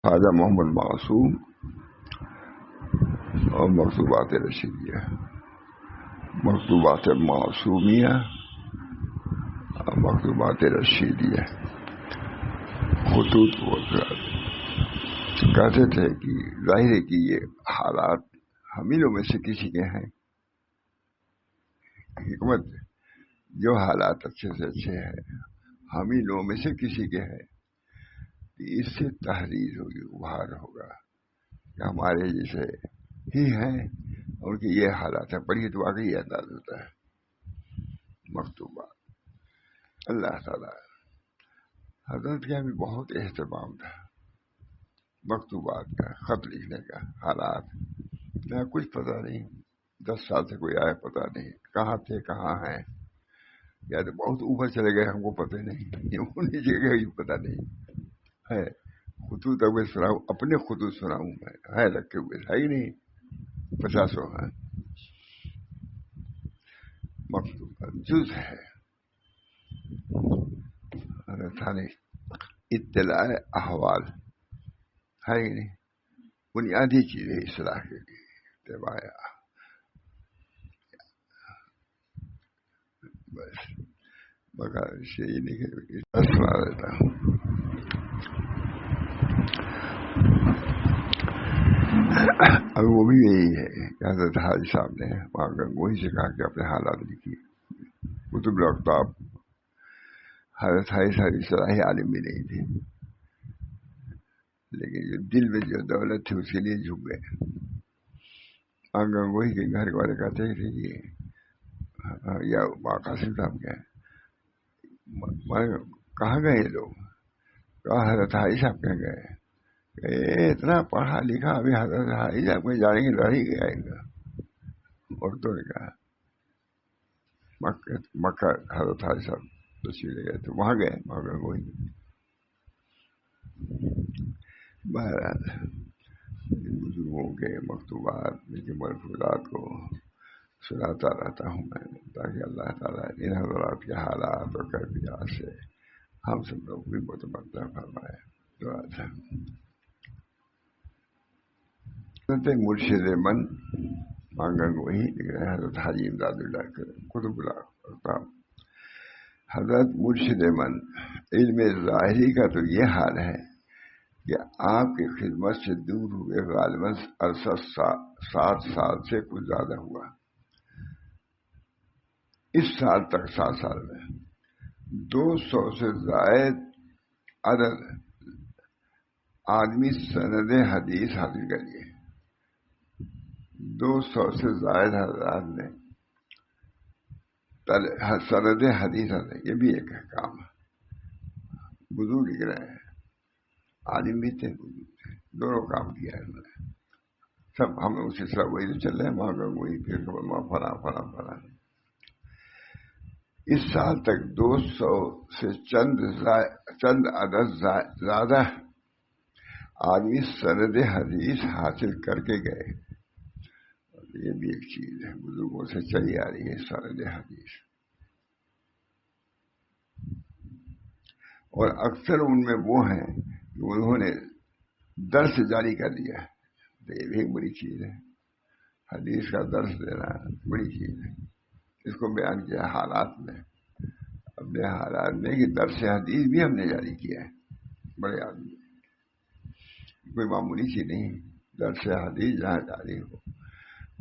خواجہ محمد معصوم اور مکتوبات رشیدیہ، مکتوبات معصومیہ اور مکتوبات رشیدیہ، خطوط کہتے تھے کہ ظاہر ہے کہ یہ حالات حاملوں میں سے کسی کے ہیں. حکمت جو حالات اچھے سے اچھے ہیں حاملوں میں سے کسی کے ہیں، اس سے تحریر ہوگی، ابھار ہوگا کہ ہمارے جیسے ہی ہیں ان کی یہ حالات ہیں. پڑھیے تو واقعی انداز ہوتا ہے. مکتوبات اللہ تعالیٰ حضرت کا بھی بہت اہتمام تھا مکتوبات کا، خط لکھنے کا. حالات نہ کچھ پتہ نہیں، 10 سال سے کوئی آیا پتہ نہیں، کہاں تھے کہاں ہیں، یا تو بہت اوپر چلے گئے ہم کو پتہ نہیں، یہ نیچے گئے پتہ نہیں ہے. خطوط اگر سناؤں، اپنے خطوط سناؤں میں ہے رکھے ہوئے ہے ہی نہیں، 50 ہیں. مکتوبات جز ہے تھانے اطلاع احوال ہے ہی نہیں، بنیادی چیز ہے اصلاح کے لیے. تبایا بس مگر یہ نہیں سنا دیتا ہوں. اب وہ بھی یہی ہے کہ حضرت حاجی صاحب نے وہاں گنگوہی سے کہا کہ اپنے حالات لکھیے. کتب الاقطاب حضرت حاجی صاحب اصلاحی عالم بھی نہیں تھے، لیکن جو دل میں جو دولت تھی اس کے لیے جھک گئے. گنگوہی کے گھر والے کہتے تھے کہ یا قاسم صاحب کیا کہاں گئے لوگ؟ کہا حضرت حاجی صاحب کہہ گئے کہ اتنا پڑھا لکھا ابھی حضرت حاجی صاحب کو جانے کی لڑ ہی گیا گا. عورتوں نے کہا مکہ حضرت حاجی صاحب تشریف لے گئے تو وہاں گئے، وہاں گنگوہی. بہرحال بزرگوں کے مکتوبات کے ملفوظات کو سناتا رہتا ہوں میں، تاکہ اللہ تعالیٰ ان حضرات کے حالات اور کیفیات سے ہم سب لوگ بھی متمتع فرمائے. دعا تھا مرشد من گنگوہی لکھ رہے ہیں حضرت حاجی امداد اللہ کے قطب الاقطاب. حضرت مرشد من علم ظاہری کا تو یہ حال ہے کہ آپ کی خدمت سے دور ہوئے غالباً عرصہ 7 سال سے کچھ زیادہ ہوا. اس سال تک 7 سال میں 200 سے زائد عدد آدمی سند حدیث حاصل کریے. 200 سے زائد حضرات نے سند حدیث حاصل، یہ بھی ایک کام ہے. بزرگ لکھ رہے ہیں، عالم بھی تھے، دونوں کام کیا ہے انہوں نے. سب ہم اسی طرح وہی تو چل رہے ہیں، وہاں کا وہی پھر فلاں. اس سال تک 200 سے چند عدد زیادہ آدمی سند حدیث حاصل کر کے گئے. یہ بھی ایک چیز ہے، بزرگوں سے چلی آ رہی ہے سند حدیث. اور اکثر ان میں وہ ہیں کہ انہوں نے درس جاری کر دیا. تو یہ بھی ایک بڑی چیز ہے، حدیث کا درس دینا بڑی چیز ہے. اس کو بیان کیا حالات میں، اپنے حالات میں کہ درس حدیث بھی ہم نے جاری کیا ہے. بڑے آدمی، کوئی معمولی چیز نہیں. درس حدیث جہاں جاری ہو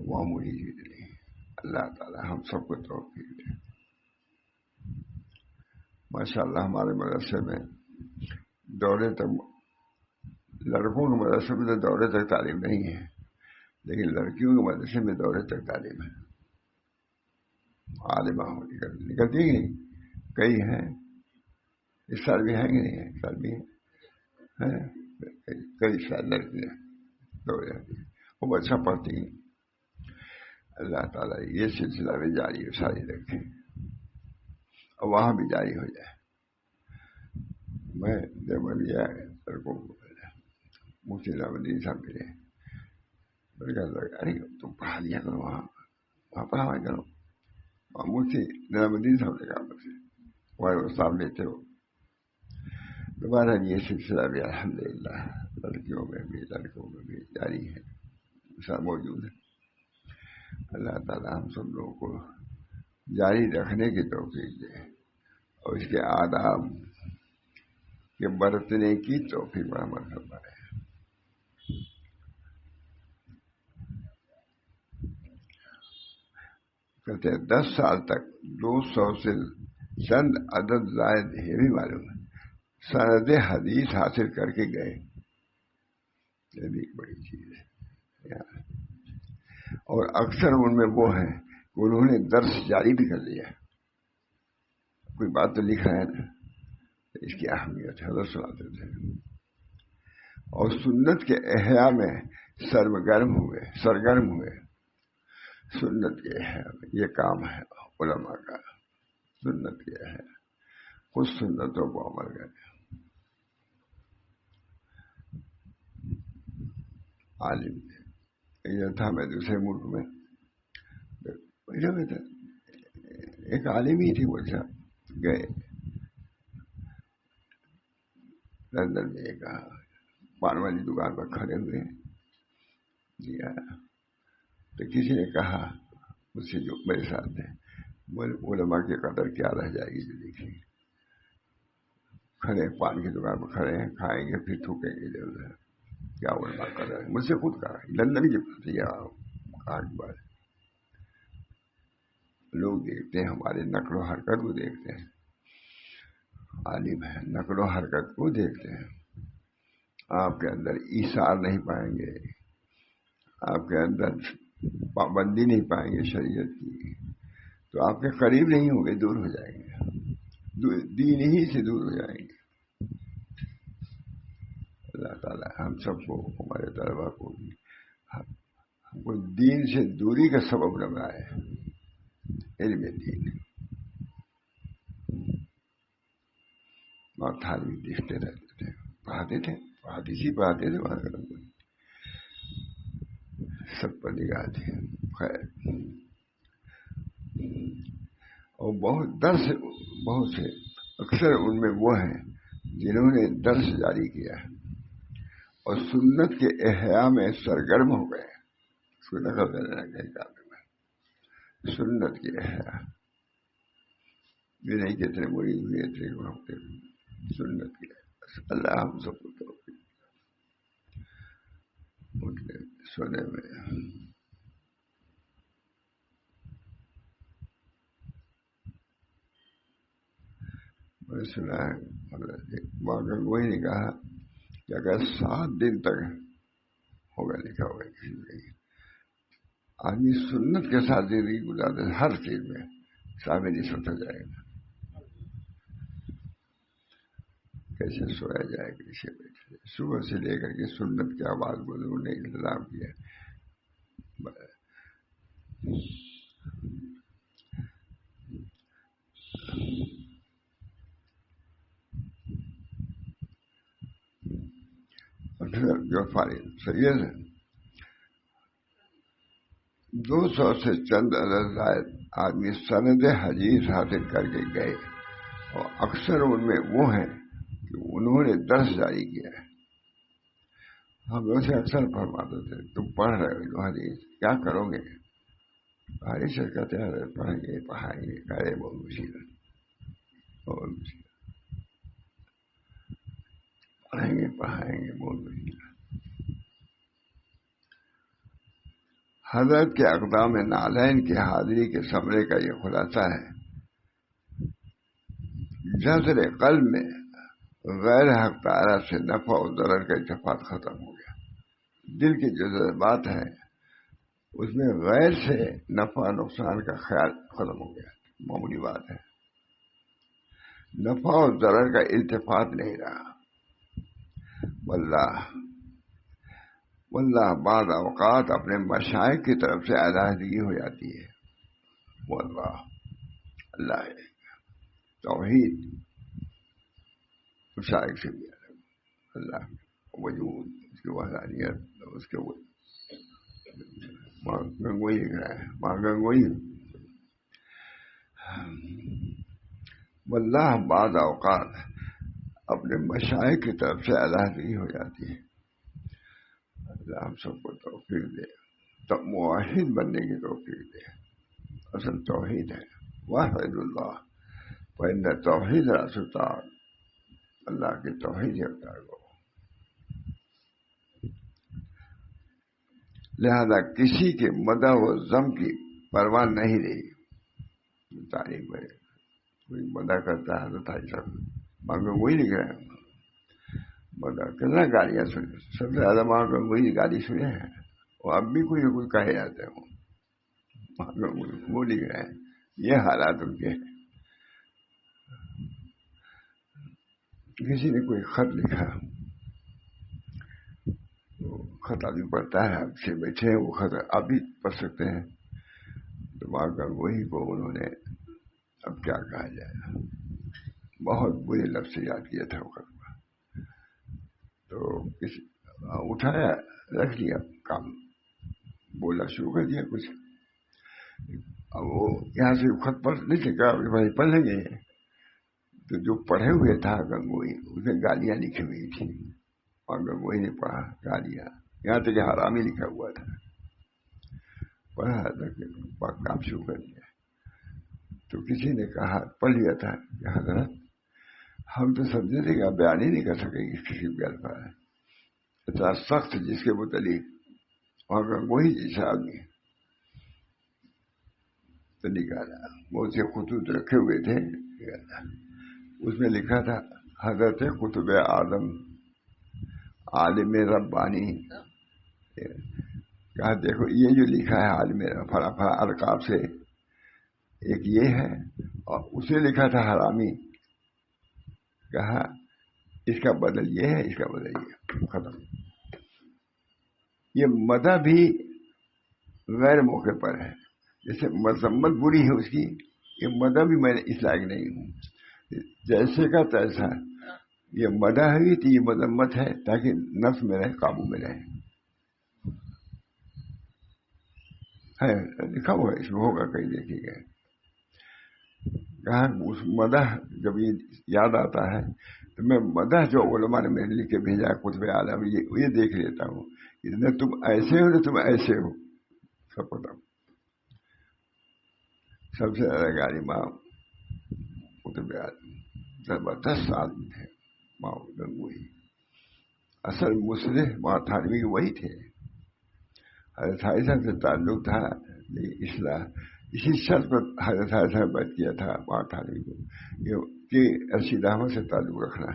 معمولی چیز نہیں. اللہ تعالی ہم سب کو توفیق دے. ماشاء اللہ ہمارے مدرسے میں دورے تک، لڑکوں کے مدرسے میں تو دورے تک تعلیم نہیں ہے، لیکن لڑکیوں کے مدرسے میں دورے تک تعلیم ہے. عالمہ نکلتی ہی نہیں، کئی ہیں. اس سال بھی ہیں کہ نہیں ہے؟ اس سال بھی ہیں، کئی سال لڑکیاں دورے خوب اچھا پڑھتی ہیں. اللہ تعالیٰ یہ سلسلہ بھی جاری ساری رکھے اور وہاں بھی جاری ہو جائے. میں دیوبندیا لڑکوں کو مفتی نظام الدین صاحب ملے، میں نے کہا ارے تم پڑھا لیا کرو، وہاں پڑھایا کرو. مفتی نظام الدین صاحب نے کہا مجھ سے، وہ صاحب لیتے ہو. دوبارہ یہ سلسلہ بھی الحمدللہ لڑکیوں میں بھی لڑکوں میں بھی جاری ہے، سب موجود ہے۔ اللہ تعالیٰ ہم سب لوگوں کو جاری رکھنے کی توفیق دے اور اس کے آداب کے برتنے کی توفیق عمل فرمائے۔ کہتے ہیں 10 سال تک 200 سے چند عدد زائد ہے بھی معلوم ہے سند حدیث حاصل کر کے گئے، یہ بھی ایک بڑی چیز ہے یار۔ اور اکثر ان میں وہ ہیں کہ انہوں نے درس جاری بھی کر لیا، کوئی بات تو لکھ رہے ہیں نا، اس کی اہمیت ہے حضرت سناتے تھے۔ اور سنت کے احیاء میں سرگرم ہوئے سنت کے احیاء میں یہ کام ہے علماء کا، سنت کے احیاء خود سنتوں کو عمل کرے۔ عالم یہ تھا، میں دوسرے ملک میں ایک عالم ہی تھی، وہ گئے لندن میں ایک پان والی دکان پر کھڑے ہوئے تو کسی نے کہا مجھ سے جو میرے ساتھ ہے، علماء کی قدر کیا رہ جائے گی جو دیکھیں، کھڑے پان کی دکان پر کھڑے ہیں، کھائیں گے پھر تھوکیں گے ادھر ادھر، کیا علماء قدر ہے۔ مجھ سے خود کہا، لندن کی بات ہے، کہاں کی بات ہے۔ لوگ دیکھتے ہیں ہمارے نقل و حرکت کو دیکھتے ہیں، عالم ہے نقل و حرکت کو دیکھتے ہیں، آپ کے اندر ایثار نہیں پائیں گے، آپ کے اندر پابندی نہیں پائیں گے شریعت کی، تو آپ کے قریب نہیں ہوں گے، دور ہو جائیں گے، دین ہی سے دور ہو جائیں گے۔ اللہ تعالیٰ ہم سب کو، ہمارے طلبا کو بھی ہم کو دین سے دوری کا سبب نہ بنائے، علم دین بہت بھی دیکھتے رہتے تھے، پڑھاتے تھے سب پر نگاہ تھی، خیر۔ اور بہت سے اکثر ان میں وہ ہیں جنہوں نے درس جاری کیا اور سنت کے احیاء میں سرگرم ہو گئے، اس کو نقل دینا کہیں کام میں سنت کے احیاء، یہ نہیں کہتے مرید ہوئے تھے وقت سنت کے اللہ ہم سب کو توفیق اٹھنے سونے میں۔ میں نے سنا ہے مگر وہی نے کہا کہ اگر 7 دن تک ہوگا لکھا ہوگا کسی نے، آدمی سنت کے ساتھ زندگی گزارتے ہر چیز میں شامل نہیں سوچا جائے گا، کیسے سویا جائے، کیسے بیٹھے، صبح سے لے کر کے سنت کے آواز بزرگوں نے انتظام کیا۔ جو فارغ سید 200 سے چند عدد زائد آدمی سند حدیث حاصل کر کے گئے، اور اکثر ان میں وہ ہیں کہ انہوں نے درس جاری کیا ہے۔ ہم لوگ سے اکثر فرماتے تھے تم پڑھ رہے ہو حدیث کیا کرو گے؟ ہماری شرکت ہے، پڑھیں گے پڑھائیں گے، کرے بہت مصیبت، پڑھیں گے پڑھائیں گے بہت مصیبت۔ حضرت کے اقدام نالین کی حاضری کے ثمرے کا یہ خلاصہ ہے، جذر قلب میں غیر حق تعالی سے نفع و ضرر کا اتفاق ختم ہو گیا۔ دل کی جو جذبات ہے اس میں غیر سے نفع نقصان کا خیال ختم ہو گیا، معمولی بات ہے، نفع و ضرر کا التفات نہیں رہا۔ واللہ بعض اوقات اپنے مشائخ کی طرف سے علیحدگی ہو جاتی ہے، واللہ اللہ ہے، توحید مشائخ سے بھی اللہ وجود، اس کی وحدانیت، اس کے گنگوئی لکھ رہا ہے، ماں گنگوئی۔ واللہ بعض اوقات اپنے مشائخ کی طرف سے علیحدگی ہو جاتی ہے، سب کو توفیق دے، تب موحد بننے کی توفیق دے۔ اصل توحید ہے واحد اللہ، وَإِنَّ توحید رسولتار، اللہ کی توحید ہوتا ہے وہ۔ لہذا کسی کے مدح و ذم کی پرواہ نہیں رہی۔ تاریخ میں کوئی مدح کرتا ہے تو تاریخ صاحب مانگو وہی لکھ رہے ہیں، مدح کتنا گالیاں سنی، سب سے زیادہ مانگو وہی گالی سنے ہیں، وہ اب بھی کوئی نہ کوئی کہے جاتے ہیں، وہ لکھ رہے ہیں، یہ حالات ان کے ہیں۔ کسی نے کوئی خط لکھا، خط آدمی پڑھتا ہے، آپ سے بیٹھے ہیں، وہ خط آپ بھی پڑھ سکتے ہیں، تو وہاں کا وہی کو انہوں نے اب کیا کہا جائے، بہت برے لفظ سے یاد کیا تھا وہ خط، تو کسی اٹھایا رکھ لیا کام، بولنا شروع کر دیا کچھ، اب وہ یہاں سے خط پڑھ نہیں سکا، بھائی پڑھ لیں گے، تو جو پڑھے ہوئے تھا گنگوئی اس نے گالیاں لکھی ہوئی تھی، اور گنگوئی نے پڑھا گالیاں، یہاں تک کہ حرامی لکھا ہوا تھا، پڑھا تھا کام شروع کر دیا، تو کسی نے کہا پڑھ لیا تھا کہ حضرت ہم تو سمجھے تھے کہ آپ بیان ہی نہیں کر سکیں گے کسی بھی الفاظ، اتنا سخت جس کے متعلق، اور وہی جیسا آدمی تو نکالا، بہت سے خطوط رکھے ہوئے تھے، اس میں لکھا تھا حضرت قطب اعظم عالم ربانی، کہا دیکھو یہ جو لکھا ہے عالم فلاں فلاں القاب سے، ایک یہ ہے، اور اسے لکھا تھا حرامی، کہا اس کا بدل یہ ہے، اس کا بدل یہ ہے، ختم۔ یہ مدح بھی غیر موقع پر ہے، جیسے مذمت بری ہے اس کی، یہ مدح بھی میں اس لائق نہیں ہوں، جیسے کا تیسا، یہ مدح ہے تو یہ مذمت ہے، تاکہ نفس میں رہے، قابو میں رہے، ہے لکھا ہوا ہے، اس میں ہوگا کہیں دیکھیے گا، کہاں اس مدح جب یہ یاد آتا ہے تو میں مدح جو علماء نے میرے لکھ کے بھیجا قطب عالم، یہ دیکھ لیتا ہوں کہ نہ تم ایسے ہو نہ تم ایسے ہو، سب پتا۔ سب سے زیادہ گالی ماں قطب عالم، زبردست آدمی تھے ماں گنگوئی، اصل مصلح ماں تھانوی وہی تھے، حضرت عائشہ سے تعلق تھا اصلاح، اسی شرط پر حضرت عائشہ نے بیعت کیا تھا ماں تھانوی کو کہ ارشد احمد سے تعلق رکھنا۔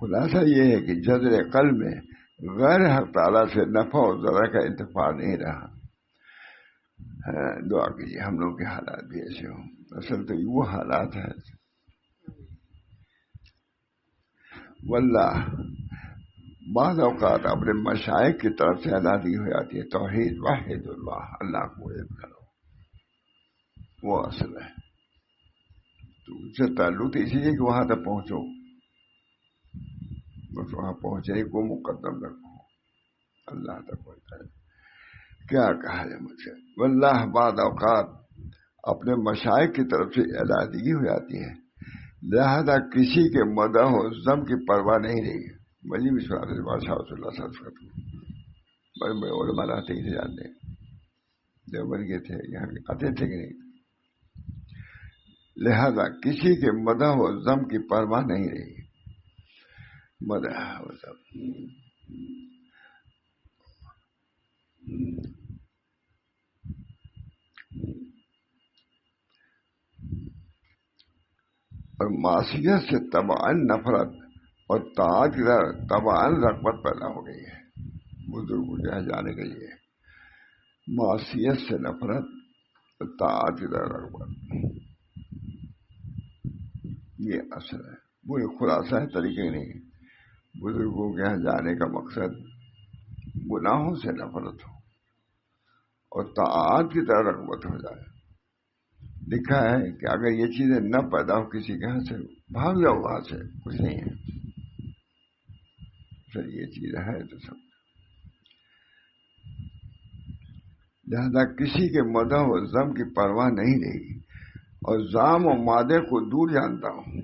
خلاصہ یہ ہے کہ جذر قلب میں غیر حق تعالیٰ سے نفع و ضرر کا انتفاع نہیں رہا۔ دعا کیجیے ہم لوگ کے حالات بھی ایسے ہوں، اصل تو وہ حالات ہیں، واللہ بعض اوقات اپنے مشائخ کی طرف سے ادادی ہو جاتی ہے، توحید واحد اللہ، اللہ کو ایک کرو، وہ اصل ہے، تو اس سے تعلق اسی لیے کہ وہاں تک پہنچو، بس وہاں پہنچنے کو مقدم رکھو، اللہ تک پہنچا ہے۔ کیا کہا ہے مجھ سے، واللہ بعض اوقات اپنے مشائخ کی طرف سے ادادگی ہو جاتی ہے، لہذا کسی کے مدح و ذم کی پرواہ نہیں رہی۔ مجھے بھی سنا تھا بادشاہ صلی اللہ علیہ وسلم، بڑے بڑے علماء آتے ہی جانتے، دیوبند کے تھے، یہاں کے آتے تھے کہ نہیں، لہذا کسی کے مدح و ذم کی پرواہ نہیں رہی، مدح و ذم، اور معصیت سے طبعاً نفرت اور طاعت کی طرف طبعاً رغبت پیدا ہو گئی ہے، بزرگوں کے جانے کے لیے معصیت سے نفرت اور طاعت کی طرف رغبت، یہ اصل ہے، وہ ایک خلاصہ ہے، طریقے نہیں۔ بزرگوں کے یہاں جانے کا مقصد گناہوں سے نفرت ہو اور طاعت کی طرف رغبت ہو جائے۔ لکھا ہے کہ اگر یہ چیزیں نہ پیدا ہو کسی کے یہاں سے، بھاگ جاؤ وہاں سے، کچھ نہیں ہے، سر یہ چیز ہے تو سب۔ لہذا کسی کے مدح و ذم کی پرواہ نہیں رہی، اور زام و مادے کو دور جانتا ہوں،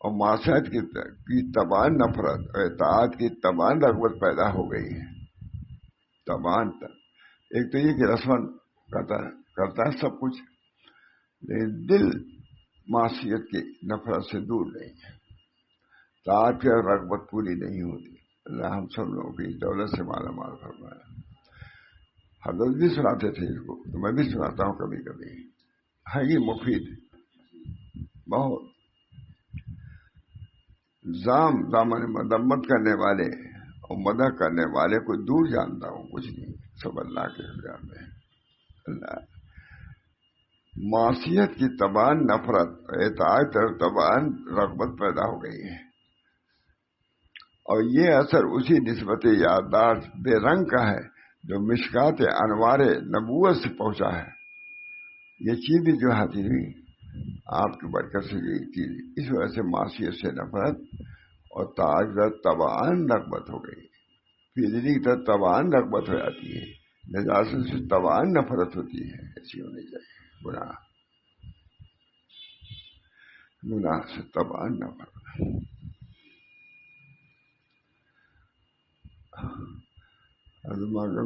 اور معصیت کی تباہ نفرت اور اطاعت کی تباہ رغبت پیدا ہو گئی ہے. تباہ ایک تو یہ کہ رسمن کرتا ہے سب کچھ، لیکن دل معصیت کی نفرت سے دور نہیں ہے. طاعت کی رغبت پوری نہیں ہوتی. اللہ ہم سب لوگوں کی دولت سے مالا مال فرمایا. حضرت بھی سناتے تھے اس کو، تو میں بھی سناتا ہوں کبھی کبھی. ہے یہ مفید بہت. دامن مذمت کرنے والے اور مدح کرنے والے کو دور جانتا ہوں، کچھ نہیں، سب اللہ کے اختیار میں. اللہ معصیت کی تباہ نفرت، اطاعت اور تباہ رغبت پیدا ہو گئی ہے. اور یہ اثر اسی نسبت یادداشت بے رنگ کا ہے جو مشکات انوار نبوت سے پہنچا ہے. یہ چیز جو حاصل ہوئی آپ کی برکت سے، یہ چیز اس وجہ سے معصیت سے نفرت اور طاعت تباہن رغبت ہو گئی. فضلی کی طرف تباہن رغبت ہو جاتی ہے، نجاست سے تباہن نفرت ہوتی ہے. ایسی ہونی چاہیے. گناہ سے تباہن نفرت.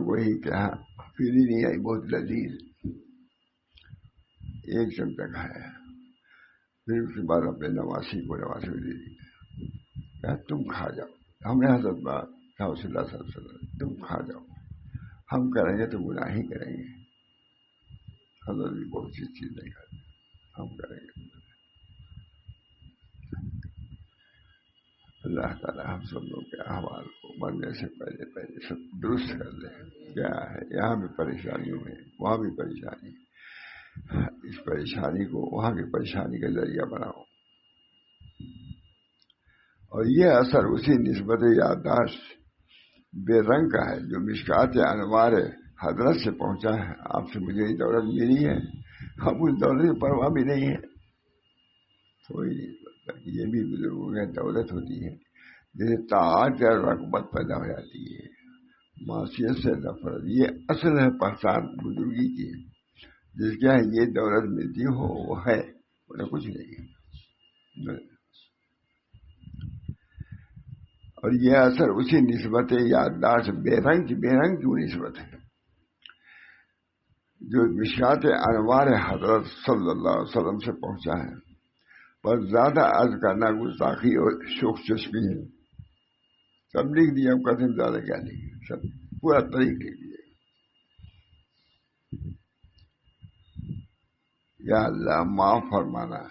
وہی کیا پھر ہی نہیں آئی، بہت لذیذ. ایک چمچہ کھایا، پھر اس کے بعد اپنے نواسی کو دے دی. کہا تم کھا جاؤ. ہم نے حضرت صلی اللہ علیہ وسلم تم کھا جاؤ، ہم کریں گے تو گناہ ہی کریں گے. حضرت بھی بہت سی چیز نہیں کھاتے، ہم کریں گے. اللہ تعالیٰ ہم سب لوگ کے احوال کو مرنے سے پہلے سب درست کر دیں. کیا ہے یہاں بھی پریشانیوں میں، وہاں بھی پریشانی، اس پریشانی کو وہاں کی پریشانی کا ذریعہ بناؤ. اور یہ اثر اسی نسبت یادداشت بے رنگ کا ہے جو مشکات انوار حضرت سے پہنچا ہے. آپ سے مجھے یہ دولت ملی ہے، ہم اس دولت کی پرواہ بھی نہیں ہے. کوئی نہیں سمجھتا کہ یہ بھی بزرگوں کی دولت ہوتی ہے. جیسے طاعت یا رغبت پیدا ہو جاتی ہے، معصیت سے نفرت. یہ اصل ہے پہچان بزرگی کی. جس کے یہاں یہ دولت ملتی ہو وہ ہے، انہیں کچھ نہیں. اور یہ اثر اسی نسبت یادداشت بے رنگ کی نسبت ہے جو مشکات انوار حضرت صلی اللہ علیہ وسلم سے پہنچا ہے. پر زیادہ عرض کرنا گستاخی اور شوق چشمی ہے. سب لکھ دیا، ہم کہتے ہیں زیادہ کیا لکھے، سب پورا طریق لکھ دیا. یا اللہ معاف فرمانا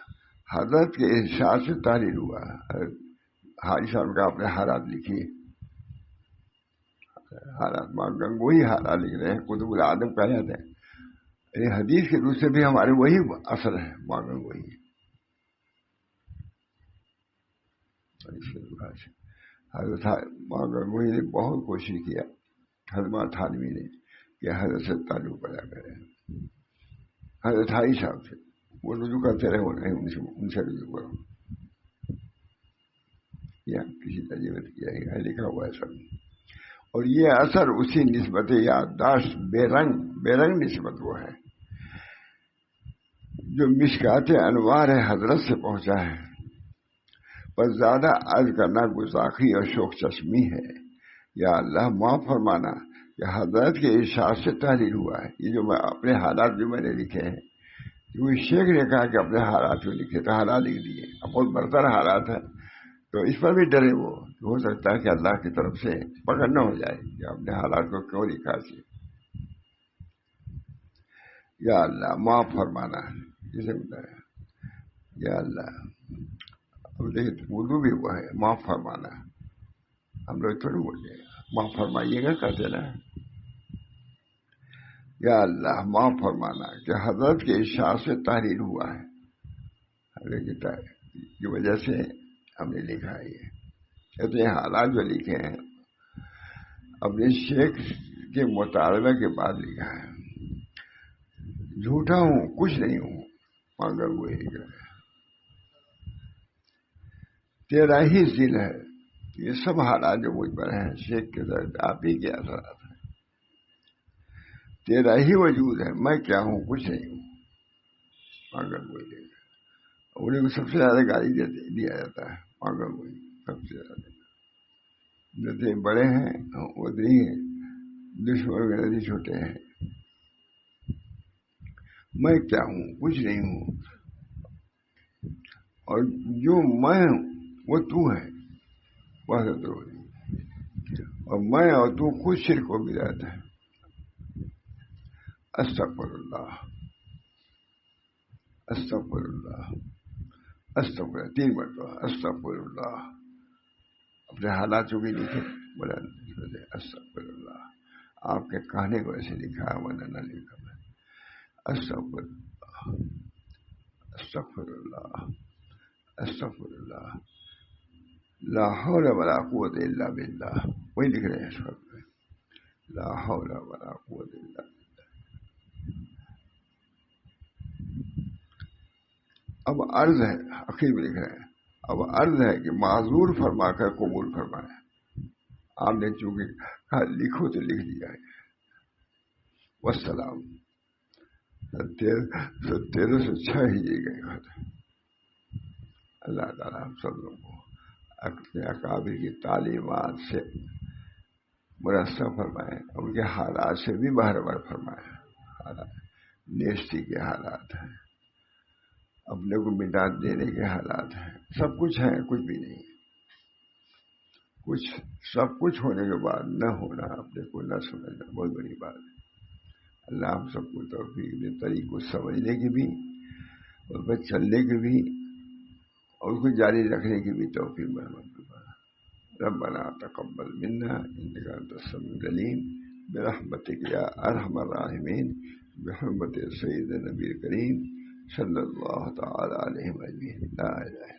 حضرت کے ارشاد سے تحریر ہوا. حاجی صاحب کا اپنے حالات لکھیے. حالات گنگوئی حالات لکھ رہے ہیں، قطب العالم کہا جاتا ہے. حدیث کے دوسرے بھی ہمارے وہی اثر ہے. ماں گنگوئی حضرت ماں گنگوئی نے بہت کوشش کیا، حضرت تھانوی نے، کہ حضرت سے تعلق پیدا کرے. حضرت حاجی صاحب سے وہ رجوع کرتے رہے، وہ نہیں ان سے رجوع کرو. یا کسی تجربت کیا ہے، لکھا ہوا ہے سب. اور یہ اثر اسی نسبت یادداشت بے رنگ نسبت وہ ہے جو مشکات انوار حضرت سے پہنچا ہے. پر زیادہ عرض کرنا گستاخی اور شوق چشمی ہے. یا اللہ معاف فرمانا کہ حضرت کے ارشاد سے تحریر ہوا ہے. یہ جو میں اپنے حالات جو میں نے لکھے ہیں، کیونکہ شیخ نے کہا کہ اپنے حالات جو لکھے تو حالات لکھ دیے. اب بہت برتر حالات ہے تو اس پر بھی ڈرے. وہ ہو سکتا ہے کہ اللہ کی طرف سے پکڑ نہ ہو جائے کہ اپنے حالات کو کیوں لکھا سی. یا اللہ معاف فرمانا جسے بتایا. یا اللہ اب دیکھیے اردو بھی ہوا ہے معاف فرمانا. ہم لوگ تھوڑی بولے معاف فرمائیے گا کہتے نا. یا اللہ معاف فرمانا کہ حضرت کے ارشاد سے تحریر ہوا ہے. کی وجہ سے ہم نے لکھا ہے. یہ حالات جو لکھے ہیں اپنے شیخ کے مطالبہ کے بعد لکھا ہے. جھوٹا ہوں، کچھ نہیں ہوں، مگر وہ تیرا ہی ذل ہے. یہ سب حالات جو مجھ پر ہیں شیخ کے درد آپ ہی کے اثرات ہیں. تیرا ہی وجود ہے، میں کیا ہوں، کچھ نہیں ہوں، مگر وہ انہیں کو سب سے زیادہ گالی دیا جاتا ہے، پاگل ہوئی سب سے زیادہ، جتنے بڑے ہیں اتنے ہی دشمن کے نزدیک چھوٹے ہیں۔ میں کیا ہوں؟ کچھ نہیں ہوں، اور جو میں ہوں وہ تو ہے، بس تو، اور میں اور تو خود شرک کو ملاتا ہے۔ استغفر اللہ، استغفر اللہ، استغفر، 3 مرتبہ استغفر اللہ، اپنے حالات کو بھی لکھے بلند، استغفر اللہ، آپ کے کہنے کو ایسے لکھا ہے ورنہ نہ لکھا ہے۔ استغفر اللہ، استغفر اللہ، استغفر اللہ، لا حول ولا قوت الا باللہ، وہی لکھ رہے ہیں اس وقت میں، لا حول ولا قوت الا باللہ۔ اب عرض ہے، آخر میں لکھ رہے ہیں، اب عرض ہے کہ معذور فرما کر قبول فرمائے۔ آپ نے چونکہ لکھو تو لکھ دیا ہے۔ والسلام، 1306 ہجری کا خط ہے۔ اللہ تعالیٰ ہم سب لوگوں کو اپنے اکابر کی تعلیمات سے مرصع فرمائے، ان کے حالات سے بھی بہرور فرمائے۔ حالات نیستی کے حالات ہیں، اپنے کو مٹا دینے کے حالات ہیں، سب کچھ ہے، کچھ بھی نہیں، کچھ سب کچھ ہونے کے بعد نہ ہونا، اپنے کو نہ سمجھنا بہت بڑی بات ہے۔ اللہ ہم سب کو توفیق دے طریق کو سمجھنے کی بھی، اور پہ چلنے کی بھی، اور اس کو جاری رکھنے کی بھی توفیق مرحمت فرما۔ ربنا تقبل منا انک انت السمیع العلیم برحمتک یا ارحم الراحمین، بحرمت سید نبی کریم صلی اللہ تعالی علیہ وسلم، لا الہ الا